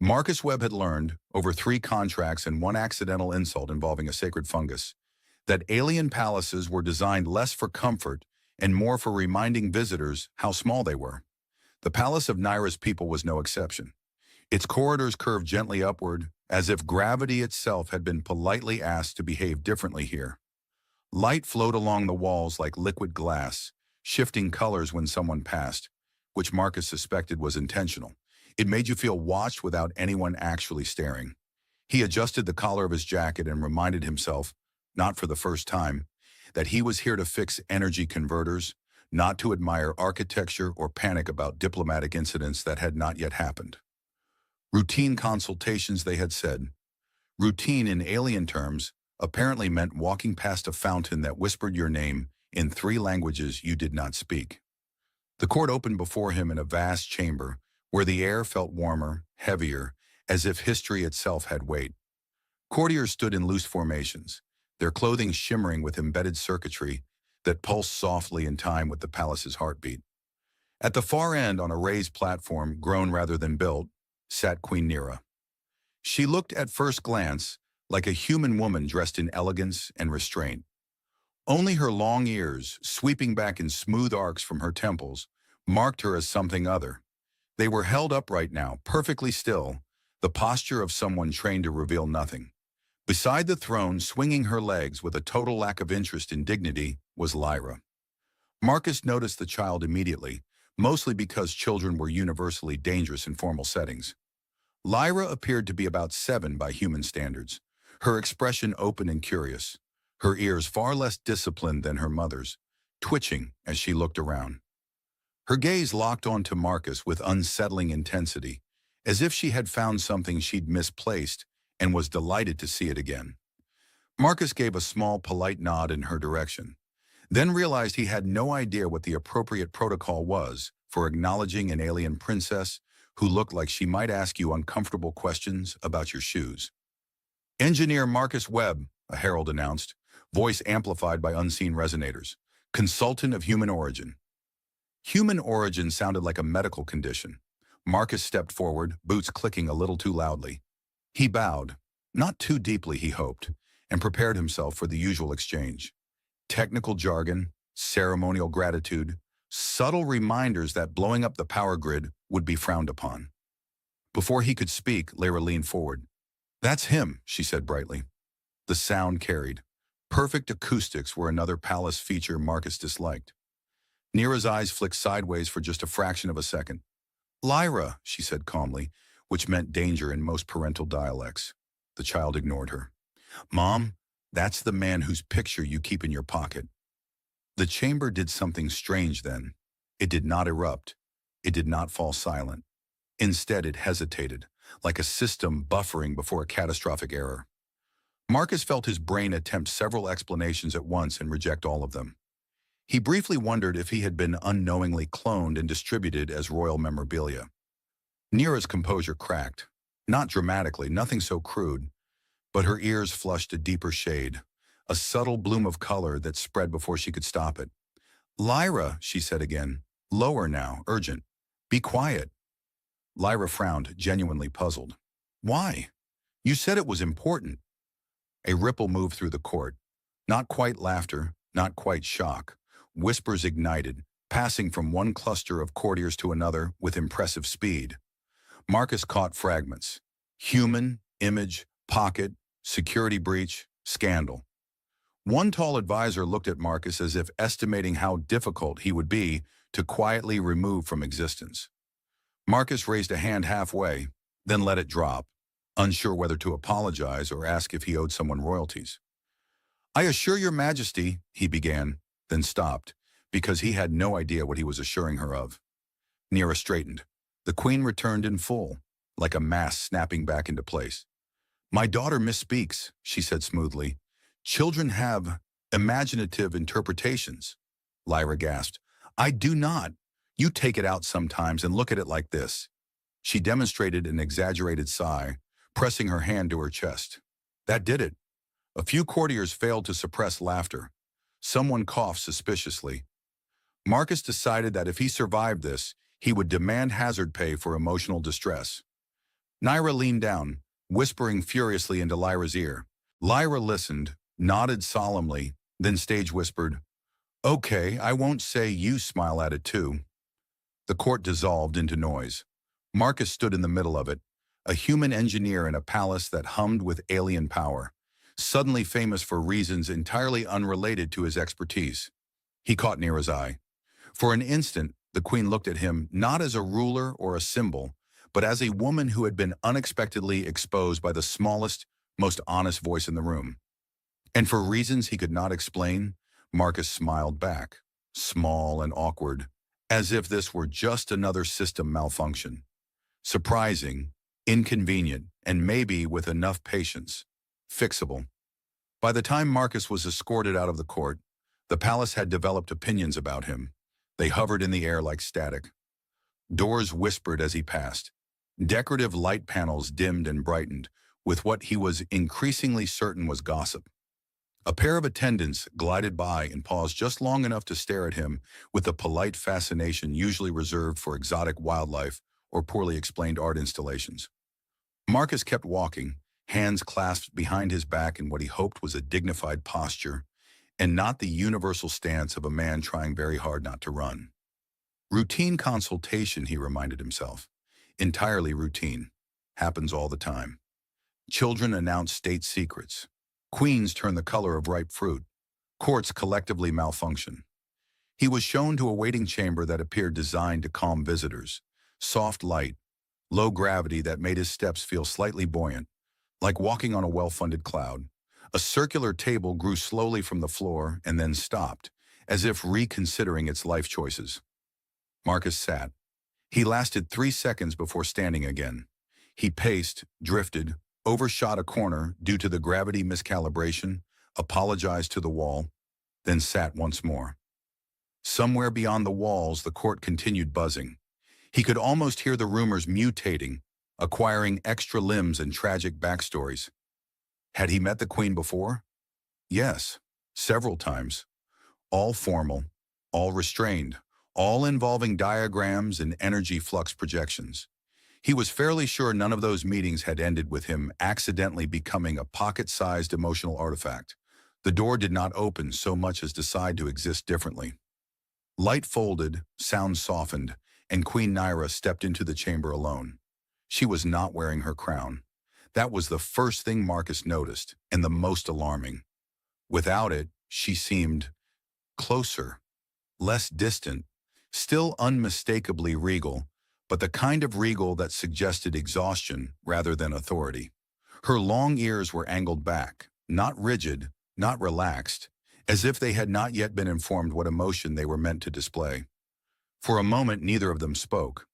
Marcus Webb had learned, over 3 contracts and 1 accidental insult involving a sacred fungus, that alien palaces were designed less for comfort and more for reminding visitors how small they were. The palace of Naira's people was no exception. Its corridors curved gently upward, as if gravity itself had been politely asked to behave differently here. Light flowed along the walls like liquid glass, shifting colors when someone passed, which Marcus suspected was intentional. It made you feel watched without anyone actually staring. He adjusted the collar of his jacket and reminded himself, not for the first time, that he was here to fix energy converters, not to admire architecture or panic about diplomatic incidents that had not yet happened. Routine consultations, they had said. Routine in alien terms apparently meant walking past a fountain that whispered your name in 3 languages you did not speak. The court opened before him in a vast chamber where the air felt warmer, heavier, as if history itself had weight. Courtiers stood in loose formations, their clothing shimmering with embedded circuitry that pulsed softly in time with the palace's heartbeat. At the far end, on a raised platform, grown rather than built, sat Queen Neera. She looked at first glance like a human woman dressed in elegance and restraint. Only her long ears, sweeping back in smooth arcs from her temples, marked her as something other. They were held upright now, perfectly still, the posture of someone trained to reveal nothing. Beside the throne, swinging her legs with a total lack of interest in dignity, was Lyra. Marcus noticed the child immediately, mostly because children were universally dangerous in formal settings. Lyra appeared to be about 7 by human standards, her expression open and curious, her ears far less disciplined than her mother's, twitching as she looked around. Her gaze locked onto Marcus with unsettling intensity, as if she had found something she'd misplaced and was delighted to see it again. Marcus gave a small, polite nod in her direction, then realized he had no idea what the appropriate protocol was for acknowledging an alien princess who looked like she might ask you uncomfortable questions about your shoes. "Engineer Marcus Webb," a herald announced, voice amplified by unseen resonators. "Consultant of human origin." Human origin sounded like a medical condition. Marcus stepped forward, boots clicking a little too loudly. He bowed, not too deeply he hoped, and prepared himself for the usual exchange. Technical jargon, ceremonial gratitude, subtle reminders that blowing up the power grid would be frowned upon. Before he could speak, Lyra leaned forward. "That's him," she said brightly. The sound carried. Perfect acoustics were another palace feature Marcus disliked. Neera's eyes flicked sideways for just a fraction of a second. "Lyra," she said calmly, which meant danger in most parental dialects. The child ignored her. "Mom, that's the man whose picture you keep in your pocket." The chamber did something strange then. It did not erupt. It did not fall silent. Instead, it hesitated, like a system buffering before a catastrophic error. Marcus felt his brain attempt several explanations at once and reject all of them. He briefly wondered if he had been unknowingly cloned and distributed as royal memorabilia. Neera's composure cracked. Not dramatically, nothing so crude, but her ears flushed a deeper shade, a subtle bloom of color that spread before she could stop it. "Lyra," she said again, lower now, urgent. "Be quiet." Lyra frowned, genuinely puzzled. "Why? You said it was important." A ripple moved through the court. Not quite laughter, not quite shock. Whispers ignited, passing from one cluster of courtiers to another with impressive speed. Marcus caught fragments. Human, image, pocket, security breach, scandal. One tall advisor looked at Marcus as if estimating how difficult he would be to quietly remove from existence. Marcus raised a hand halfway, then let it drop, unsure whether to apologize or ask if he owed someone royalties. "I assure your majesty," he began, then stopped, because he had no idea what he was assuring her of. Neera straightened. The queen returned in full, like a mask snapping back into place. "My daughter misspeaks," she said smoothly. "Children have imaginative interpretations." Lyra gasped. "I do not. You take it out sometimes and look at it like this." She demonstrated an exaggerated sigh, pressing her hand to her chest. That did it. A few courtiers failed to suppress laughter. Someone coughed suspiciously. Marcus decided that if he survived this, he would demand hazard pay for emotional distress. Naira leaned down, whispering furiously into Lyra's ear. Lyra listened, nodded solemnly, then stage whispered, "Okay, I won't say you smile at it too." The court dissolved into noise. Marcus stood in the middle of it, a human engineer in a palace that hummed with alien power, suddenly famous for reasons entirely unrelated to his expertise. He caught Nira's eye. For an instant, the queen looked at him not as a ruler or a symbol, but as a woman who had been unexpectedly exposed by the smallest, most honest voice in the room. And for reasons he could not explain, Marcus smiled back, small and awkward, as if this were just another system malfunction. Surprising, inconvenient, and maybe with enough patience, fixable. By the time Marcus was escorted out of the court, the palace had developed opinions about him. They hovered in the air like static. Doors whispered as he passed. Decorative light panels dimmed and brightened with what he was increasingly certain was gossip. A pair of attendants glided by and paused just long enough to stare at him with the polite fascination usually reserved for exotic wildlife or poorly explained art installations. Marcus kept walking, hands clasped behind his back in what he hoped was a dignified posture, and not the universal stance of a man trying very hard not to run. Routine consultation, he reminded himself. Entirely routine. Happens all the time. Children announce state secrets. Queens turn the color of ripe fruit. Courts collectively malfunction. He was shown to a waiting chamber that appeared designed to calm visitors. Soft light, low gravity that made his steps feel slightly buoyant, like walking on a well-funded cloud. A circular table grew slowly from the floor and then stopped, as if reconsidering its life choices. Marcus sat. He lasted 3 seconds before standing again. He paced, drifted, overshot a corner due to the gravity miscalibration, apologized to the wall, then sat once more. Somewhere beyond the walls, the court continued buzzing. He could almost hear the rumors mutating, acquiring extra limbs and tragic backstories. Had he met the queen before? Yes, several times. All formal, all restrained, all involving diagrams and energy flux projections. He was fairly sure none of those meetings had ended with him accidentally becoming a pocket-sized emotional artifact. The door did not open so much as decide to exist differently. Light folded, sound softened, and Queen Naira stepped into the chamber alone. She was not wearing her crown. That was the first thing Marcus noticed, and the most alarming. Without it, she seemed closer, less distant, still unmistakably regal, but the kind of regal that suggested exhaustion rather than authority. Her long ears were angled back, not rigid, not relaxed, as if they had not yet been informed what emotion they were meant to display. For a moment, neither of them spoke.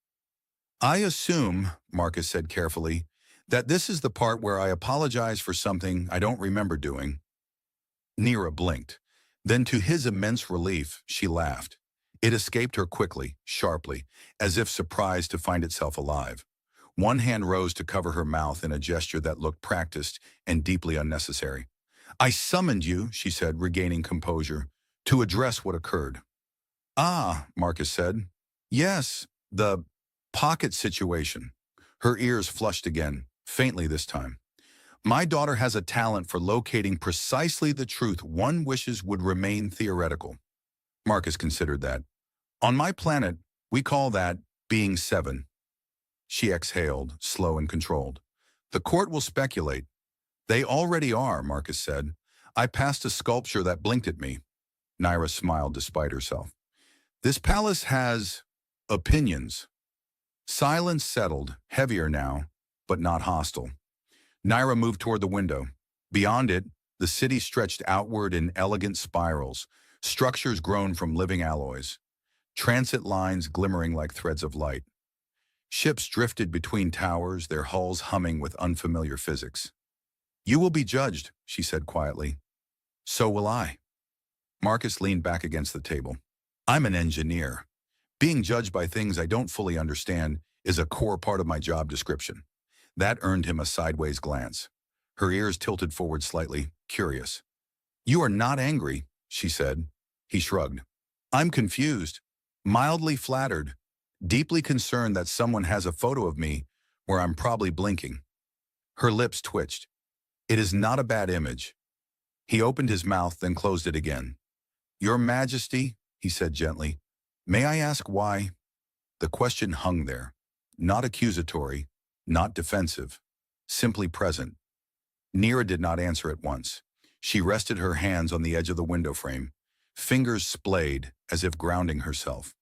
"I assume," Marcus said carefully, "that this is the part where I apologize for something I don't remember doing." Nira blinked. Then, to his immense relief, she laughed. It escaped her quickly, sharply, as if surprised to find itself alive. One hand rose to cover her mouth in a gesture that looked practiced and deeply unnecessary. "I summoned you," she said, regaining composure, "to address what occurred." "Ah," Marcus said. "Yes, the pocket situation." Her ears flushed again, faintly this time. "My daughter has a talent for locating precisely the truth one wishes would remain theoretical." Marcus considered that. "On my planet, we call that being 7. She exhaled, slow and controlled. "The court will speculate." "They already are," Marcus said. "I passed a sculpture that blinked at me." Naira smiled despite herself. "This palace has opinions." Silence settled, heavier now, but not hostile. Naira moved toward the window. Beyond it, the city stretched outward in elegant spirals, structures grown from living alloys, transit lines glimmering like threads of light. Ships drifted between towers, their hulls humming with unfamiliar physics. "You will be judged," she said quietly. "So will I." Marcus leaned back against the table. "I'm an engineer. Being judged by things I don't fully understand is a core part of my job description." That earned him a sideways glance. Her ears tilted forward slightly, curious. "You are not angry," she said. He shrugged. "I'm confused, mildly flattered, deeply concerned that someone has a photo of me, where I'm probably blinking. Her lips twitched. It is not a bad image. He opened his mouth, then closed it again. Your Majesty, he said gently, may I ask why? The question hung there, not accusatory, not defensive, simply present. Neera did not answer at once. She rested her hands on the edge of the window frame, fingers splayed as if grounding herself.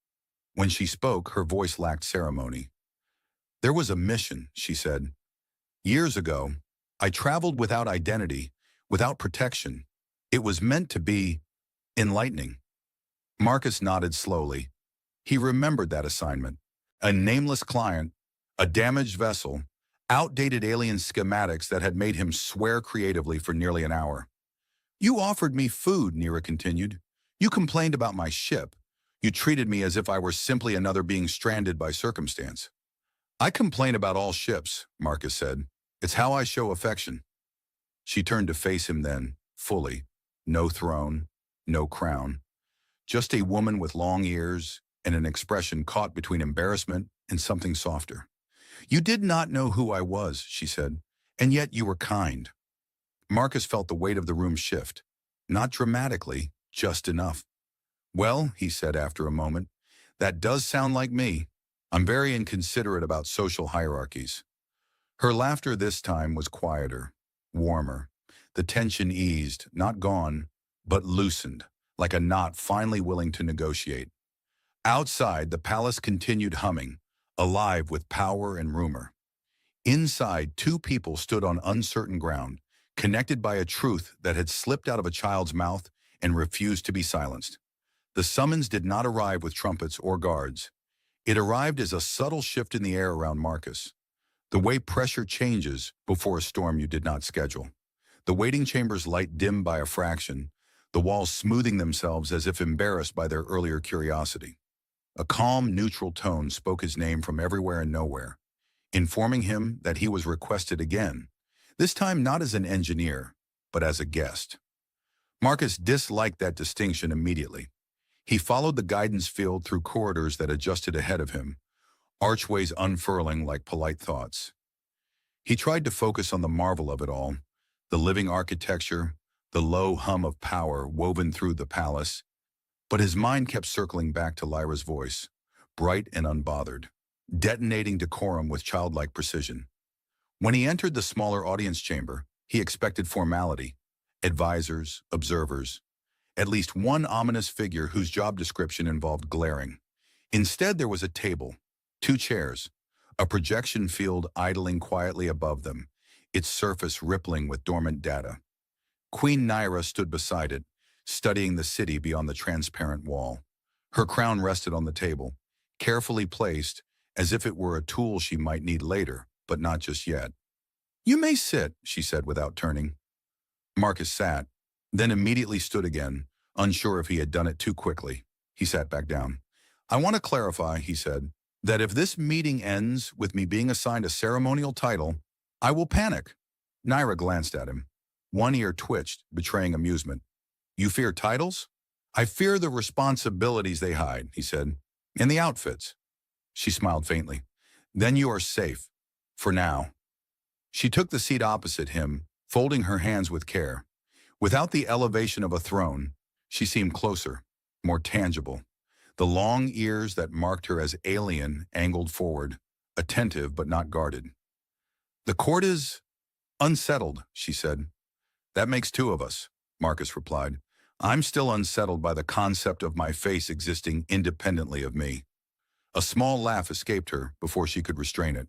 When she spoke, her voice lacked ceremony. There was a mission, she said. Years ago, I traveled without identity, without protection. It was meant to be enlightening. Marcus nodded slowly. He remembered that assignment. A nameless client, a damaged vessel, outdated alien schematics that had made him swear creatively for nearly an hour. You offered me food, Neera continued. You complained about my ship. You treated me as if I were simply another being stranded by circumstance. I complain about all ships, Marcus said. It's how I show affection. She turned to face him then, fully. No throne, no crown. Just a woman with long ears and an expression caught between embarrassment and something softer. You did not know who I was, she said, and yet you were kind. Marcus felt the weight of the room shift. Not dramatically, just enough. Well, he said after a moment, that does sound like me. I'm very inconsiderate about social hierarchies. Her laughter this time was quieter, warmer. The tension eased, not gone, but loosened, like a knot finally willing to negotiate. Outside, the palace continued humming, alive with power and rumor. Inside, two people stood on uncertain ground, connected by a truth that had slipped out of a child's mouth and refused to be silenced. The summons did not arrive with trumpets or guards. It arrived as a subtle shift in the air around Marcus. The way pressure changes before a storm you did not schedule. The waiting chamber's light dimmed by a fraction, the walls smoothing themselves as if embarrassed by their earlier curiosity. A calm, neutral tone spoke his name from everywhere and nowhere, informing him that he was requested again, this time not as an engineer, but as a guest. Marcus disliked that distinction immediately. He followed the guidance field through corridors that adjusted ahead of him, archways unfurling like polite thoughts. He tried to focus on the marvel of it all, the living architecture, the low hum of power woven through the palace, but his mind kept circling back to Lyra's voice, bright and unbothered, detonating decorum with childlike precision. When he entered the smaller audience chamber, he expected formality, advisors, observers, at least one ominous figure whose job description involved glaring. Instead, there was a table, two chairs, a projection field idling quietly above them, its surface rippling with dormant data. Queen Neira stood beside it, studying the city beyond the transparent wall. Her crown rested on the table, carefully placed as if it were a tool she might need later, but not just yet. You may sit, she said without turning. Marcus sat, then immediately stood again, unsure if he had done it too quickly. He sat back down. I want to clarify, he said, that if this meeting ends with me being assigned a ceremonial title, I will panic. Neira glanced at him. One ear twitched, betraying amusement. You fear titles? I fear the responsibilities they hide, he said, and the outfits. She smiled faintly. Then you are safe. For now. She took the seat opposite him, folding her hands with care. Without the elevation of a throne, she seemed closer, more tangible. The long ears that marked her as alien angled forward, attentive but not guarded. The court is unsettled, she said. That makes two of us, Marcus replied. I'm still unsettled by the concept of my face existing independently of me. A small laugh escaped her before she could restrain it.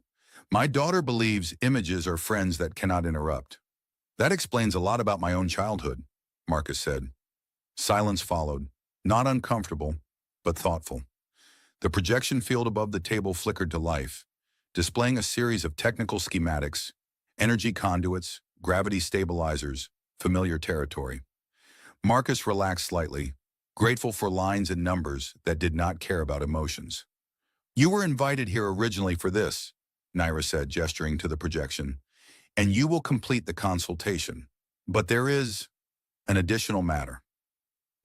My daughter believes images are friends that cannot interrupt. That explains a lot about my own childhood, Marcus said. Silence followed, not uncomfortable, but thoughtful. The projection field above the table flickered to life, displaying a series of technical schematics, energy conduits, gravity stabilizers, familiar territory. Marcus relaxed slightly, grateful for lines and numbers that did not care about emotions. You were invited here originally for this, Neira said, gesturing to the projection, and you will complete the consultation. But there is an additional matter.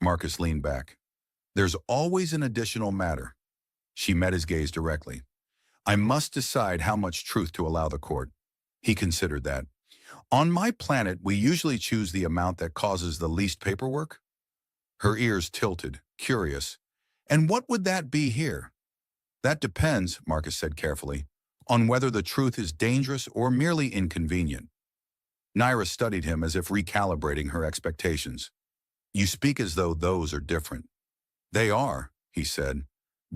Marcus leaned back. There's always an additional matter. She met his gaze directly. I must decide how much truth to allow the court. He considered that. On my planet, we usually choose the amount that causes the least paperwork. Her ears tilted, curious. And what would that be here? That depends, Marcus said carefully, on whether the truth is dangerous or merely inconvenient. Naira studied him as if recalibrating her expectations. You speak as though those are different. They are, he said.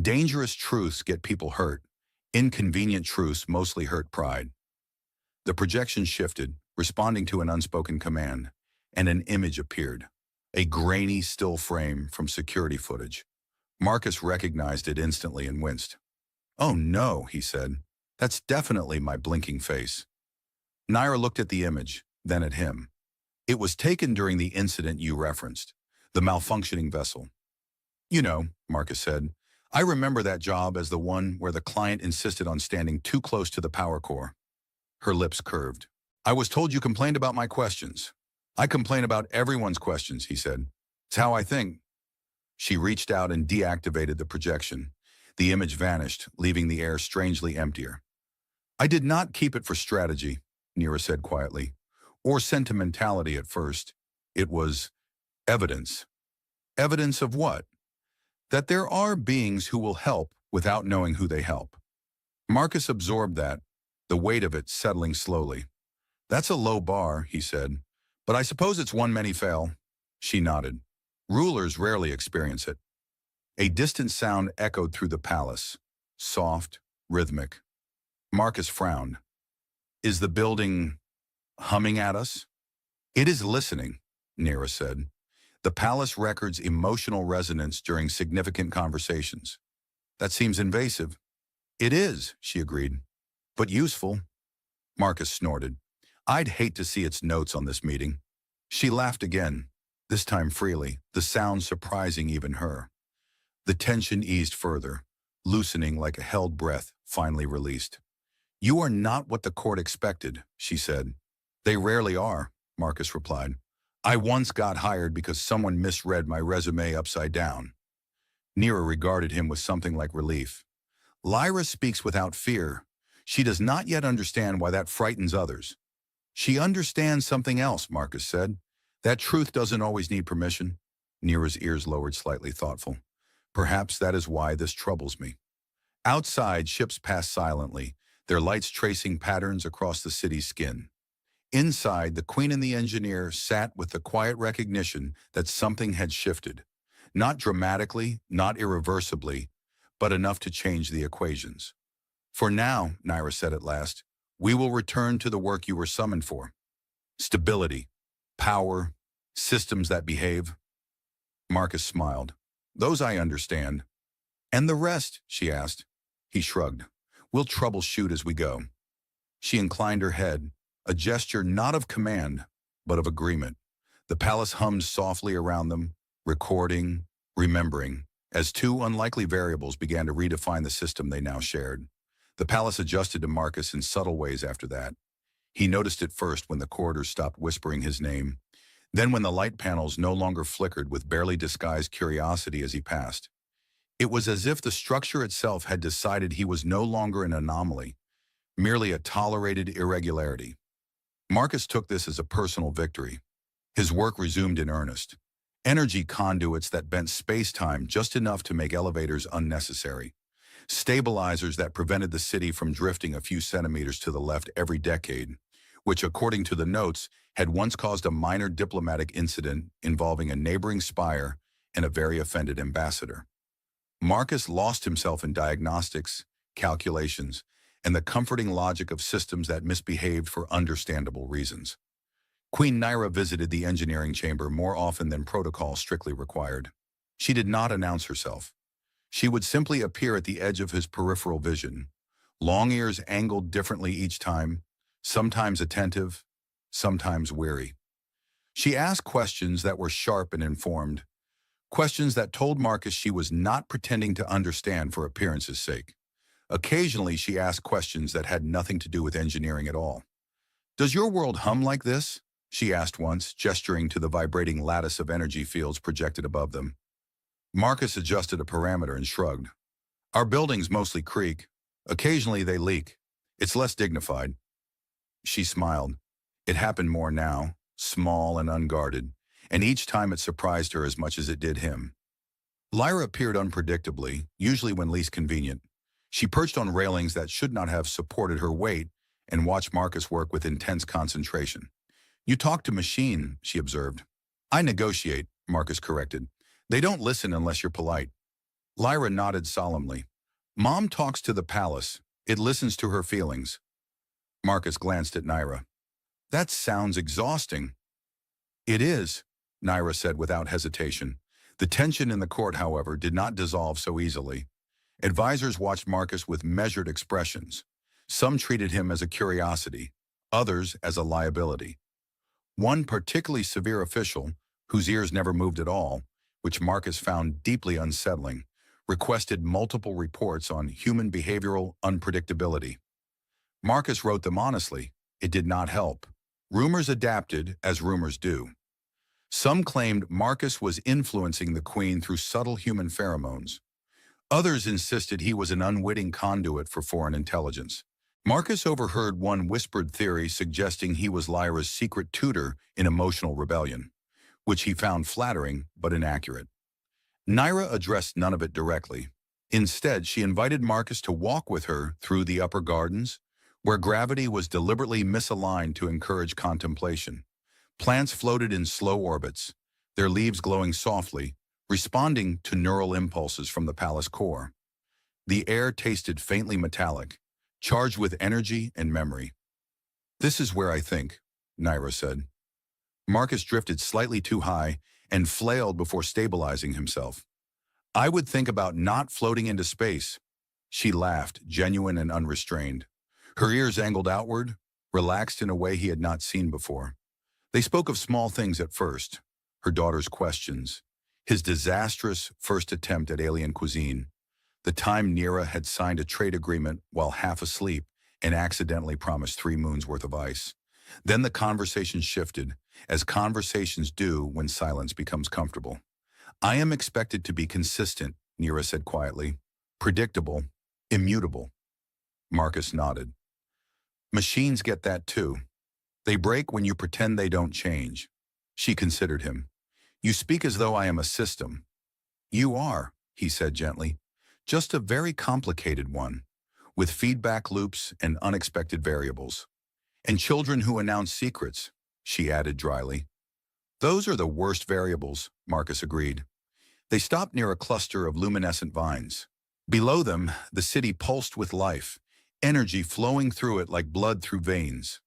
Dangerous truths get people hurt. Inconvenient truths mostly hurt pride. The projection shifted, responding to an unspoken command, and an image appeared. A grainy, still frame from security footage. Marcus recognized it instantly and winced. Oh no, he said. That's definitely my blinking face. Naira looked at the image, then at him. It was taken during the incident you referenced, the malfunctioning vessel. You know, Marcus said, I remember that job as the one where the client insisted on standing too close to the power core. Her lips curved. I was told you complained about my questions. I complain about everyone's questions, he said. It's how I think. She reached out and deactivated the projection. The image vanished, leaving the air strangely emptier. I did not keep it for strategy, Nira said quietly, or sentimentality at first. It was evidence. Evidence of what? That there are beings who will help without knowing who they help. Marcus absorbed that, the weight of it settling slowly. That's a low bar, he said, but I suppose it's one many fail. She nodded. Rulers rarely experience it. A distant sound echoed through the palace, soft, rhythmic. Marcus frowned. Is the building humming at us? It is listening, Nira said. The palace records emotional resonance during significant conversations. That seems invasive. It is, she agreed, but useful. Marcus snorted. I'd hate to see its notes on this meeting. She laughed again, this time freely, the sound surprising even her. The tension eased further, loosening like a held breath finally released. You are not what the court expected, she said. They rarely are, Marcus replied. I once got hired because someone misread my resume upside down. Nira regarded him with something like relief. Lyra speaks without fear. She does not yet understand why that frightens others. She understands something else, Marcus said. That truth doesn't always need permission. Nira's ears lowered slightly, thoughtful. Perhaps that is why this troubles me. Outside, ships passed silently, their lights tracing patterns across the city's skin. Inside, the Queen and the engineer sat with the quiet recognition that something had shifted. Not dramatically, not irreversibly, but enough to change the equations. For now, Naira said at last, we will return to the work you were summoned for. Stability, power, systems that behave. Marcus smiled. Those I understand. And the rest, she asked. He shrugged. We'll troubleshoot as we go. She inclined her head, a gesture not of command, but of agreement. The palace hummed softly around them, recording, remembering, as two unlikely variables began to redefine the system they now shared. The palace adjusted to Marcus in subtle ways after that. He noticed it first when the corridors stopped whispering his name, then when the light panels no longer flickered with barely disguised curiosity as he passed. It was as if the structure itself had decided he was no longer an anomaly, merely a tolerated irregularity. Marcus took this as a personal victory. His work resumed in earnest. Energy conduits that bent space-time just enough to make elevators unnecessary. Stabilizers that prevented the city from drifting a few centimeters to the left every decade, which, according to the notes, had once caused a minor diplomatic incident involving a neighboring spire and a very offended ambassador. Marcus lost himself in diagnostics, calculations, and the comforting logic of systems that misbehaved for understandable reasons. Queen Naira visited the engineering chamber more often than protocol strictly required. She did not announce herself. She would simply appear at the edge of his peripheral vision, long ears angled differently each time, sometimes attentive, sometimes weary. She asked questions that were sharp and informed, questions that told Marcus she was not pretending to understand for appearance's sake. Occasionally, she asked questions that had nothing to do with engineering at all. Does your world hum like this? She asked once, gesturing to the vibrating lattice of energy fields projected above them. Marcus adjusted a parameter and shrugged. Our buildings mostly creak, Occasionally they leak. It's less dignified. She smiled. It happened more now, small and unguarded, and each time it surprised her as much as it did him. Lyra appeared unpredictably, usually when least convenient. She perched on railings that should not have supported her weight and watched Marcus work with intense concentration. "You talk to machine," she observed. "I negotiate," Marcus corrected. "They don't listen unless you're polite." Lyra nodded solemnly. "Mom talks to the palace. It listens to her feelings." Marcus glanced at Naira. "That sounds exhausting." "It is," Naira said without hesitation. The tension in the court, however, did not dissolve so easily. Advisors watched Marcus with measured expressions. Some treated him as a curiosity, others as a liability. One particularly severe official, whose ears never moved at all, which Marcus found deeply unsettling, requested multiple reports on human behavioral unpredictability. Marcus wrote them honestly. It did not help. Rumors adapted, as rumors do. Some claimed Marcus was influencing the queen through subtle human pheromones. Others insisted he was an unwitting conduit for foreign intelligence. Marcus overheard one whispered theory suggesting he was Lyra's secret tutor in emotional rebellion, which he found flattering but inaccurate. Naira addressed none of it directly. Instead, she invited Marcus to walk with her through the upper gardens, where gravity was deliberately misaligned to encourage contemplation. Plants floated in slow orbits, their leaves glowing softly, responding to neural impulses from the palace core. The air tasted faintly metallic, charged with energy and memory. "This is where I think," Naira said. Marcus drifted slightly too high and flailed before stabilizing himself. "I would think about not floating into space." She laughed, genuine and unrestrained. Her ears angled outward, relaxed in a way he had not seen before. They spoke of small things at first, her daughter's questions, his disastrous first attempt at alien cuisine, the time Nira had signed a trade agreement while half asleep and accidentally promised 3 moons worth of ice. Then the conversation shifted, as conversations do when silence becomes comfortable. "I am expected to be consistent," Nira said quietly. "Predictable, immutable." Marcus nodded. "Machines get that too. They break when you pretend they don't change." She considered him. "You speak as though I am a system." "You are," he said gently. "Just a very complicated one, with feedback loops and unexpected variables. And children who announce secrets," she added dryly. "Those are the worst variables," Marcus agreed. They stopped near a cluster of luminescent vines. Below them, the city pulsed with life, energy flowing through it like blood through veins.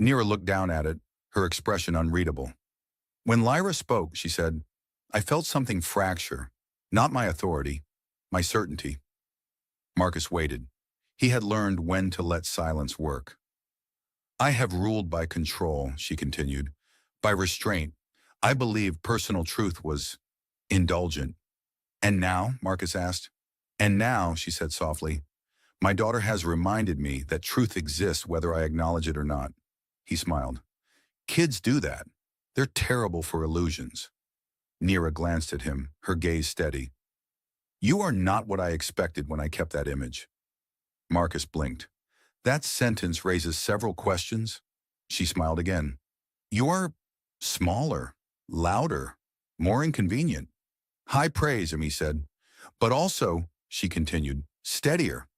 Nira looked down at it, her expression unreadable. "When Lyra spoke," she said, "I felt something fracture. Not my authority, my certainty." Marcus waited. He had learned when to let silence work. "I have ruled by control," she continued, "by restraint. I believe personal truth was indulgent." "And now?" Marcus asked. "And now," she said softly, "my daughter has reminded me that truth exists whether I acknowledge it or not." He smiled. "Kids do that. They're terrible for illusions." Nira glanced at him, her gaze steady. "You are not what I expected when I kept that image." Marcus blinked. "That sentence raises several questions." She smiled again. "You are smaller, louder, more inconvenient." "High praise," he said. "But also," she continued, "steadier."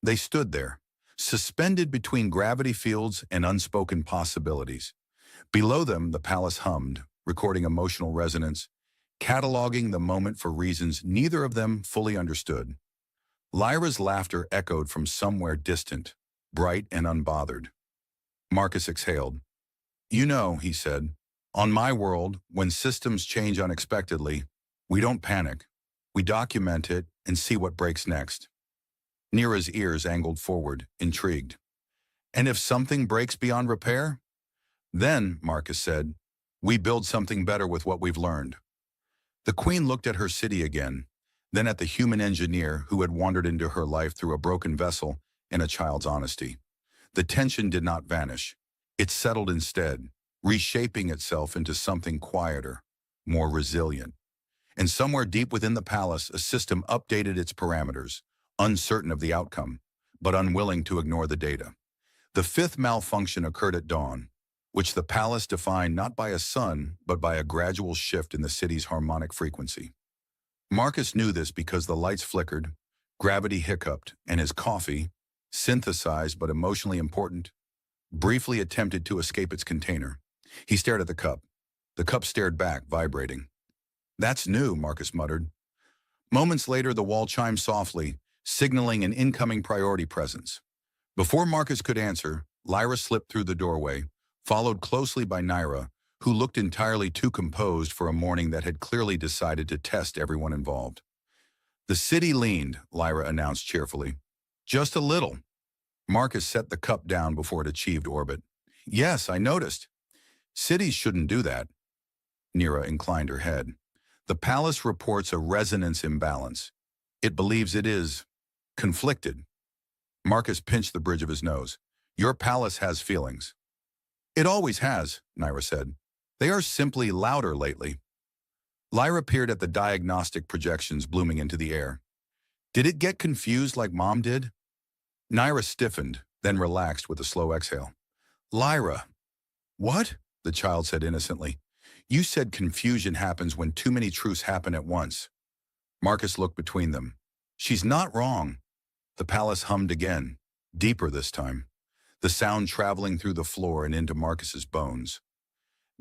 They stood there, suspended between gravity fields and unspoken possibilities. Below them, the palace hummed, recording emotional resonance, cataloging the moment for reasons neither of them fully understood. Lyra's laughter echoed from somewhere distant, bright and unbothered. Marcus exhaled. "You know," he said, "on my world, when systems change unexpectedly, we don't panic. We document it and see what breaks next." Nira's ears angled forward, intrigued. "And if something breaks beyond repair?" "Then," Marcus said, "we build something better with what we've learned." The queen looked at her city again, then at the human engineer who had wandered into her life through a broken vessel and a child's honesty. The tension did not vanish. It settled instead, reshaping itself into something quieter, more resilient. And somewhere deep within the palace, a system updated its parameters, uncertain of the outcome, but unwilling to ignore the data. The fifth malfunction occurred at dawn, which the palace defined not by a sun, but by a gradual shift in the city's harmonic frequency. Marcus knew this because the lights flickered, gravity hiccuped, and his coffee, synthesized but emotionally important, briefly attempted to escape its container. He stared at the cup. The cup stared back, vibrating. "That's new," Marcus muttered. Moments later, the wall chimed softly, signaling an incoming priority presence. Before Marcus could answer, Lyra slipped through the doorway, followed closely by Naira, who looked entirely too composed for a morning that had clearly decided to test everyone involved. "The city leaned," Lyra announced cheerfully. "Just a little." Marcus set the cup down before it achieved orbit. "Yes, I noticed. Cities shouldn't do that." Naira inclined her head. "The palace reports a resonance imbalance. It believes it is conflicted." Marcus pinched the bridge of his nose. "Your palace has feelings." "It always has," Naira said. "They are simply louder lately." Lyra peered at the diagnostic projections blooming into the air. "Did it get confused like Mom did?" Naira stiffened, then relaxed with a slow exhale. "Lyra." "What?" the child said innocently. "You said confusion happens when too many truths happen at once." Marcus looked between them. "She's not wrong." The palace hummed again, deeper this time, the sound traveling through the floor and into Marcus's bones.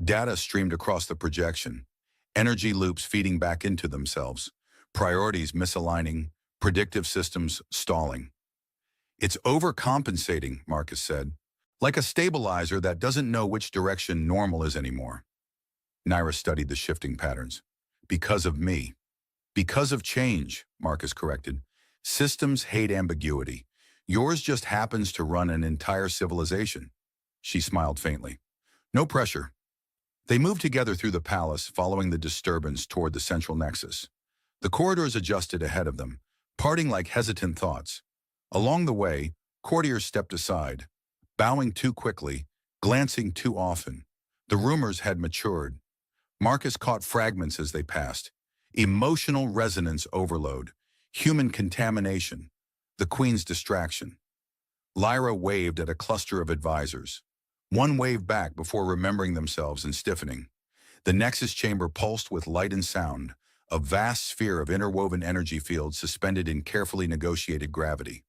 Data streamed across the projection, energy loops feeding back into themselves, priorities misaligning, predictive systems stalling. "It's overcompensating," Marcus said, "like a stabilizer that doesn't know which direction normal is anymore." Naira studied the shifting patterns. "Because of me." "Because of change," Marcus corrected. "Systems hate ambiguity. Yours just happens to run an entire civilization." She smiled faintly. "No pressure." They moved together through the palace, following the disturbance toward the central nexus. The corridors adjusted ahead of them, parting like hesitant thoughts. Along the way, courtiers stepped aside, bowing too quickly, glancing too often. The rumors had matured. Marcus caught fragments as they passed. Emotional resonance overload, human contamination, the Queen's distraction. Lyra waved at a cluster of advisors. One waved back before remembering themselves and stiffening. The Nexus chamber pulsed with light and sound, a vast sphere of interwoven energy fields suspended in carefully negotiated gravity.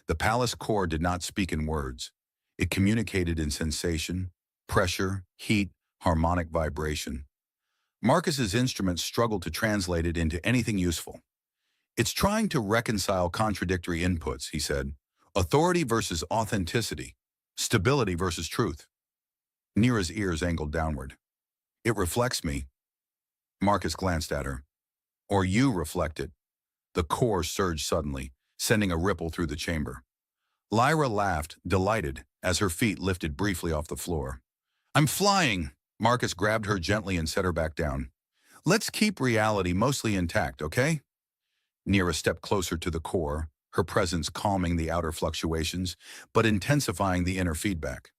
The palace core did not speak in words. It communicated in sensation, pressure, heat, harmonic vibration. Marcus's instrument struggled to translate it into anything useful. "It's trying to reconcile contradictory inputs," he said. "Authority versus authenticity. Stability versus truth." Nira's ears angled downward. "It reflects me." Marcus glanced at her. "Or you reflect it." The core surged suddenly, sending a ripple through the chamber. Lyra laughed, delighted, as her feet lifted briefly off the floor. "I'm flying!" Marcus grabbed her gently and set her back down. "Let's keep reality mostly intact, okay?" Nira stepped closer to the core, her presence calming the outer fluctuations, but intensifying the inner feedback.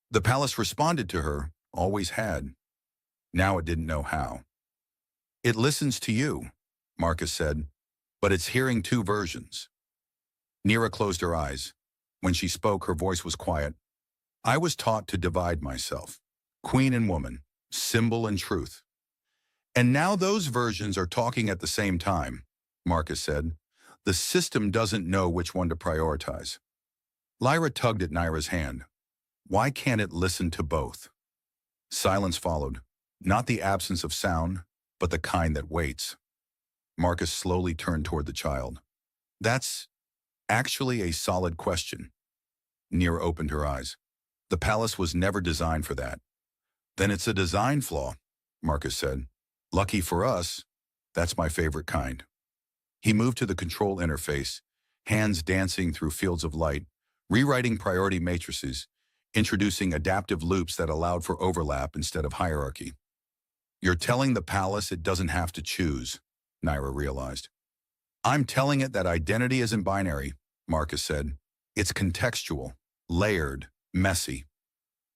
The palace responded to her, always had. Now it didn't know how. "It listens to you," Marcus said, "but it's hearing two versions." Nira closed her eyes. When she spoke, her voice was quiet. "I was taught to divide myself, queen and woman, symbol and truth. And now those versions are talking at the same time," Marcus said. "The system doesn't know which one to prioritize." Lyra tugged at Naira's hand. "Why can't it listen to both?" Silence followed, not the absence of sound, but the kind that waits. Marcus slowly turned toward the child. "That's actually a solid question." Nira opened her eyes. "The palace was never designed for that." "Then it's a design flaw," Marcus said. "Lucky for us, that's my favorite kind." He moved to the control interface, hands dancing through fields of light, rewriting priority matrices, introducing adaptive loops that allowed for overlap instead of hierarchy. "You're telling the palace it doesn't have to choose," Naira realized. "I'm telling it that identity isn't binary," Marcus said. "It's contextual, layered, messy."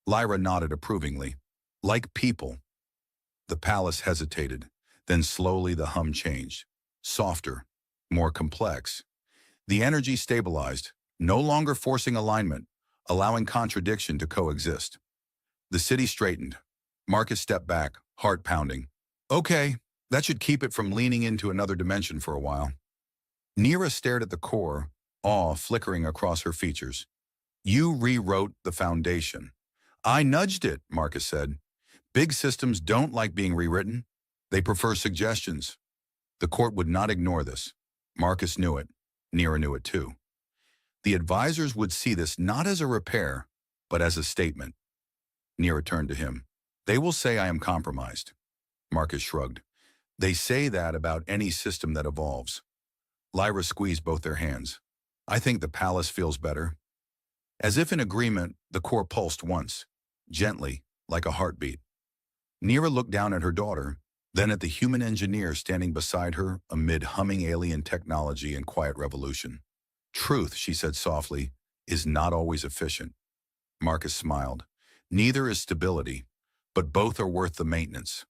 Lyra nodded approvingly. "Like people." The palace hesitated, then slowly the hum changed. Softer, more complex. The energy stabilized, no longer forcing alignment, allowing contradiction to coexist. The city straightened. Marcus stepped back, heart pounding. Okay, that should keep it from leaning into another dimension for a while. Nira stared at the core, awe flickering across her features. You rewrote the foundation. I nudged it, Marcus said. Big systems don't like being rewritten. They prefer suggestions. The court would not ignore this. Marcus knew it. Nira knew it too. The advisors would see this not as a repair, but as a statement. Nira turned to him. They will say I am compromised. Marcus shrugged. They say that about any system that evolves. Lyra squeezed both their hands. I think the palace feels better. As if in agreement, the core pulsed once, gently, like a heartbeat. Nira looked down at her daughter, then at the human engineer standing beside her amid humming alien technology and quiet revolution. Truth, she said softly, is not always efficient. Marcus smiled. Neither is stability, but both are worth the maintenance.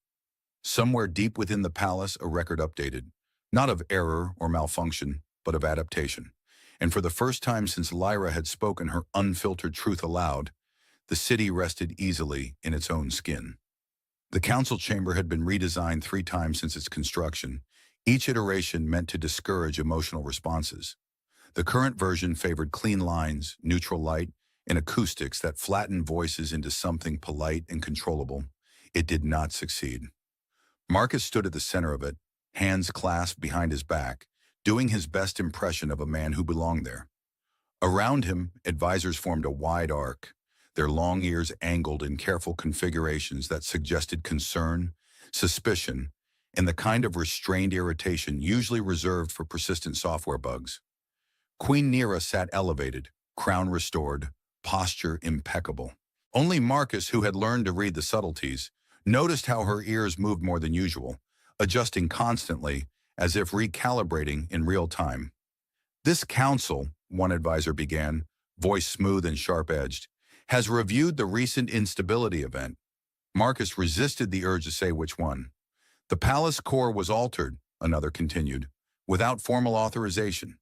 Somewhere deep within the palace, a record updated, not of error or malfunction, but of adaptation. And for the first time since Lyra had spoken her unfiltered truth aloud, the city rested easily in its own skin. The council chamber had been redesigned 3 times since its construction, each iteration meant to discourage emotional responses. The current version favored clean lines, neutral light, and acoustics that flattened voices into something polite and controllable. It did not succeed. Marcus stood at the center of it, hands clasped behind his back, doing his best impression of a man who belonged there. Around him, advisors formed a wide arc, their long ears angled in careful configurations that suggested concern, suspicion, and the kind of restrained irritation usually reserved for persistent software bugs. Queen Nira sat elevated, crown restored, posture impeccable. Only Marcus, who had learned to read the subtleties, noticed how her ears moved more than usual, adjusting constantly, as if recalibrating in real time. This council, one advisor began, voice smooth and sharp-edged, has reviewed the recent instability event. Marcus resisted the urge to say which one. The palace core was altered, another continued, without formal authorization.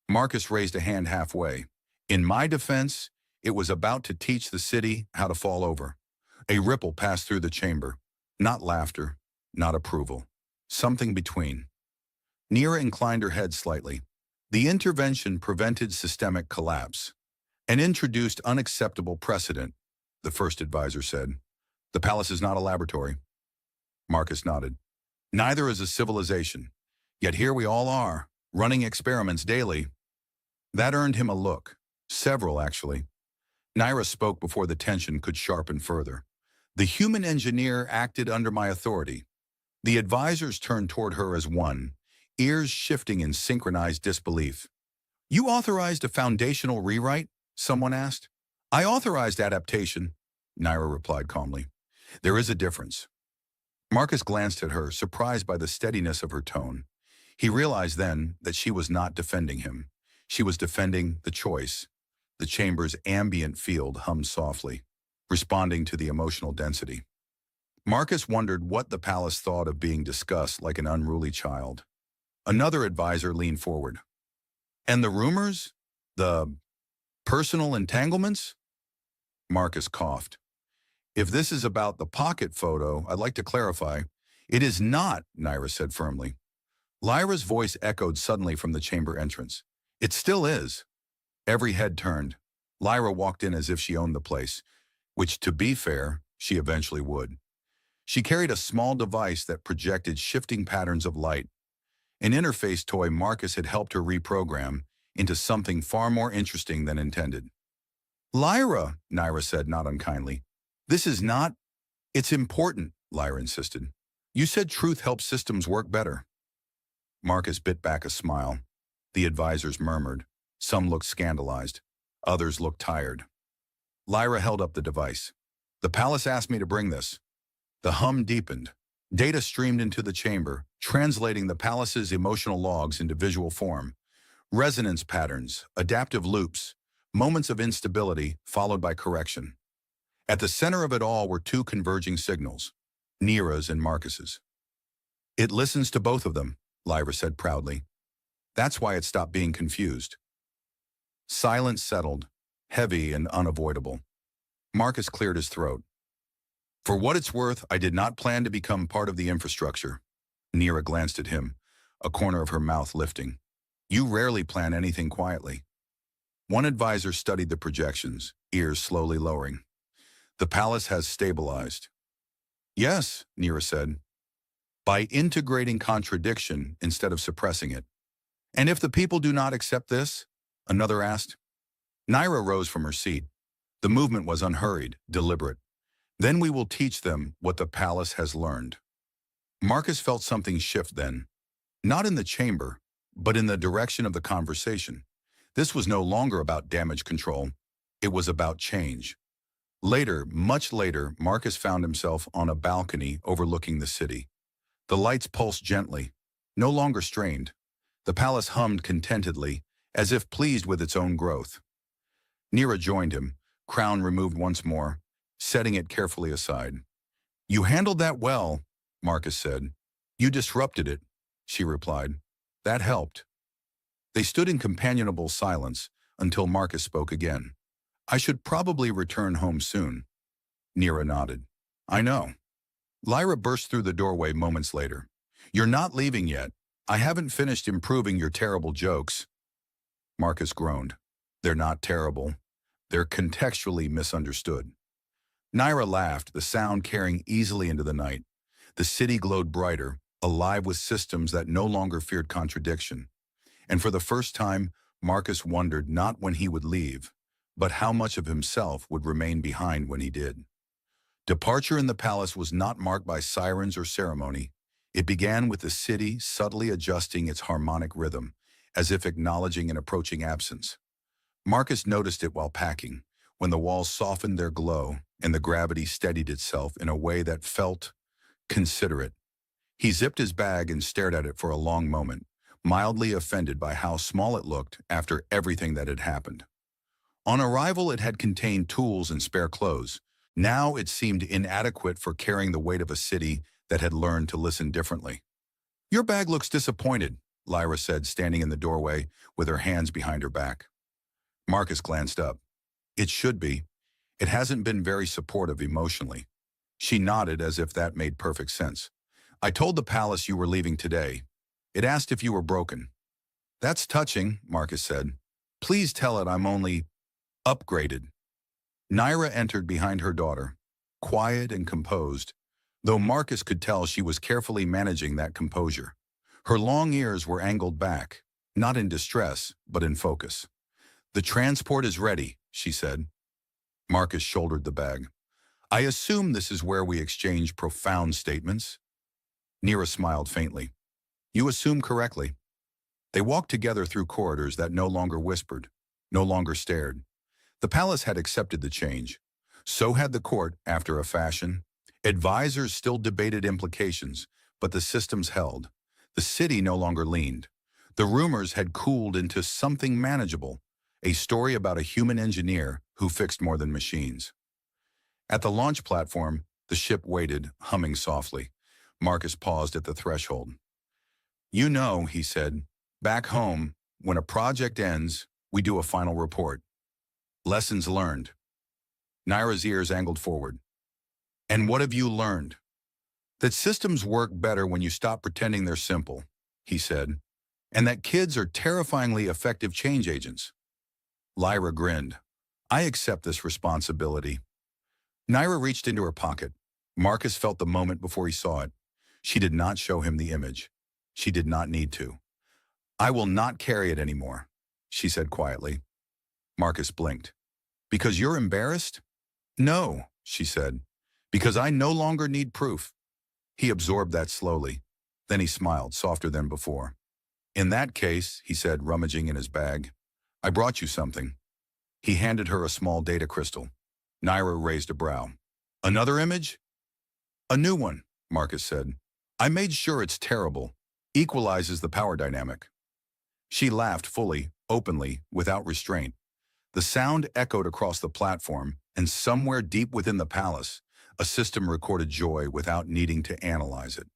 Marcus raised a hand halfway. In my defense, it was about to teach the city how to fall over. A ripple passed through the chamber. Not laughter, not approval. Something between. Nira inclined her head slightly. The intervention prevented systemic collapse and introduced unacceptable precedent, the first advisor said. The palace is not a laboratory. Marcus nodded. Neither is a civilization. Yet here we all are, running experiments daily. That earned him a look. Several, actually. Nira spoke before the tension could sharpen further. The human engineer acted under my authority. The advisors turned toward her as one, ears shifting in synchronized disbelief. You authorized a foundational rewrite? Someone asked. I authorized adaptation, Nira replied calmly. There is a difference. Marcus glanced at her, surprised by the steadiness of her tone. He realized then that she was not defending him. She was defending the choice. The chamber's ambient field hummed softly, responding to the emotional density. Marcus wondered what the palace thought of being discussed like an unruly child. Another advisor leaned forward. And the rumors? The personal entanglements? Marcus coughed. If this is about the pocket photo, I'd like to clarify. It is not, Nira said firmly. Lyra's voice echoed suddenly from the chamber entrance. It still is. Every head turned. Lyra walked in as if she owned the place, which, to be fair, she eventually would. She carried a small device that projected shifting patterns of light, an interface toy Marcus had helped her reprogram into something far more interesting than intended. Lyra, Nira said not unkindly. This is not... It's important, Lyra insisted. You said truth helps systems work better. Marcus bit back a smile. The advisors murmured. Some looked scandalized. Others looked tired. Lyra held up the device. The palace asked me to bring this. The hum deepened. Data streamed into the chamber, translating the palace's emotional logs into visual form. Resonance patterns, adaptive loops, moments of instability followed by correction. At the center of it all were 2 converging signals, Nira's and Marcus's. It listens to both of them, Lyra said proudly. That's why it stopped being confused. Silence settled, heavy and unavoidable. Marcus cleared his throat. For what it's worth, I did not plan to become part of the infrastructure. Nira glanced at him, a corner of her mouth lifting. You rarely plan anything quietly. One advisor studied the projections, ears slowly lowering. The palace has stabilized. Yes, Nira said, by integrating contradiction instead of suppressing it. And if the people do not accept this? Another asked. Nira rose from her seat. The movement was unhurried, deliberate. Then we will teach them what the palace has learned. Marcus felt something shift then, not in the chamber, but in the direction of the conversation. This was no longer about damage control. It was about change. Later, much later, Marcus found himself on a balcony overlooking the city. The lights pulsed gently, no longer strained. The palace hummed contentedly, as if pleased with its own growth. Nira joined him, crown removed once more, setting it carefully aside. You handled that well, Marcus said. You disrupted it, she replied. That helped. They stood in companionable silence until Marcus spoke again. I should probably return home soon. Nira nodded. I know. Lyra burst through the doorway moments later. You're not leaving yet. I haven't finished improving your terrible jokes. Marcus groaned. They're not terrible. They're contextually misunderstood. Nira laughed, the sound carrying easily into the night. The city glowed brighter, alive with systems that no longer feared contradiction. And for the first time, Marcus wondered not when he would leave, but how much of himself would remain behind when he did. Departure in the palace was not marked by sirens or ceremony. It began with the city subtly adjusting its harmonic rhythm, as if acknowledging an approaching absence. Marcus noticed it while packing, when the walls softened their glow and the gravity steadied itself in a way that felt considerate. He zipped his bag and stared at it for a long moment, mildly offended by how small it looked after everything that had happened. On arrival, it had contained tools and spare clothes. Now it seemed inadequate for carrying the weight of a city that had learned to listen differently. Your bag looks disappointed, Lyra said, standing in the doorway with her hands behind her back. Marcus glanced up. It should be. It hasn't been very supportive emotionally. She nodded as if that made perfect sense. I told the palace you were leaving today. It asked if you were broken. That's touching, Marcus said. Please tell it I'm only upgraded. Nira entered behind her daughter, quiet and composed, though Marcus could tell she was carefully managing that composure. Her long ears were angled back, not in distress, but in focus. The transport is ready, she said. Marcus shouldered the bag. I assume this is where we exchange profound statements. Nira smiled faintly. You assume correctly. They walked together through corridors that no longer whispered, no longer stared. The palace had accepted the change. So had the court, after a fashion. Advisors still debated implications, but the systems held. The city no longer leaned. The rumors had cooled into something manageable, a story about a human engineer who fixed more than machines. At the launch platform, the ship waited, humming softly. Marcus paused at the threshold. You know, he said, back home, when a project ends, we do a final report. Lessons learned. Nira's ears angled forward. And what have you learned? That systems work better when you stop pretending they're simple, he said, and that kids are terrifyingly effective change agents. Lyra grinned. I accept this responsibility. Nira reached into her pocket. Marcus felt the moment before he saw it. She did not show him the image. She did not need to. I will not carry it anymore, she said quietly. Marcus blinked. Because you're embarrassed? No, she said. Because I no longer need proof. He absorbed that slowly. Then he smiled, softer than before. In that case, he said, rummaging in his bag, I brought you something. He handed her a small data crystal. Nira raised a brow. Another image? A new one, Marcus said. I made sure it's terrible. Equalizes the power dynamic. She laughed fully, openly, without restraint. The sound echoed across the platform, and somewhere deep within the palace, a system recorded joy without needing to analyze it.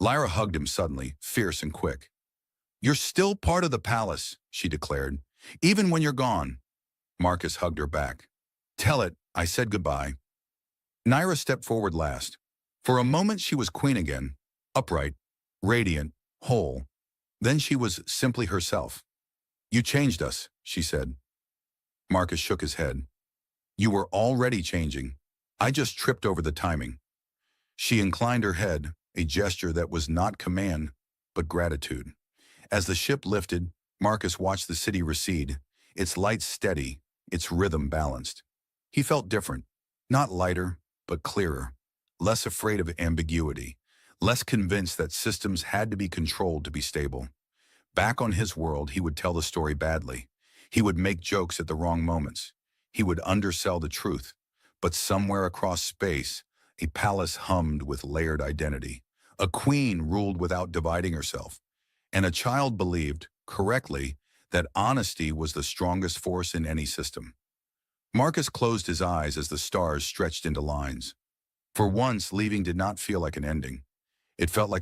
Lyra hugged him suddenly, fierce and quick. You're still part of the palace, she declared. Even when you're gone. Marcus hugged her back. Tell it, I said goodbye. Naira stepped forward last. For a moment she was queen again, upright, radiant, whole. Then she was simply herself. You changed us, she said. Marcus shook his head. You were already changing. I just tripped over the timing. She inclined her head, a gesture that was not command, but gratitude. As the ship lifted, Marcus watched the city recede, its lights steady, its rhythm balanced. He felt different, not lighter, but clearer, less afraid of ambiguity, less convinced that systems had to be controlled to be stable. Back on his world, he would tell the story badly. He would make jokes at the wrong moments. He would undersell the truth. But somewhere across space, a palace hummed with layered identity. A queen ruled without dividing herself. And a child believed, correctly, that honesty was the strongest force in any system. Marcus closed his eyes as the stars stretched into lines. For once, leaving did not feel like an ending. It felt like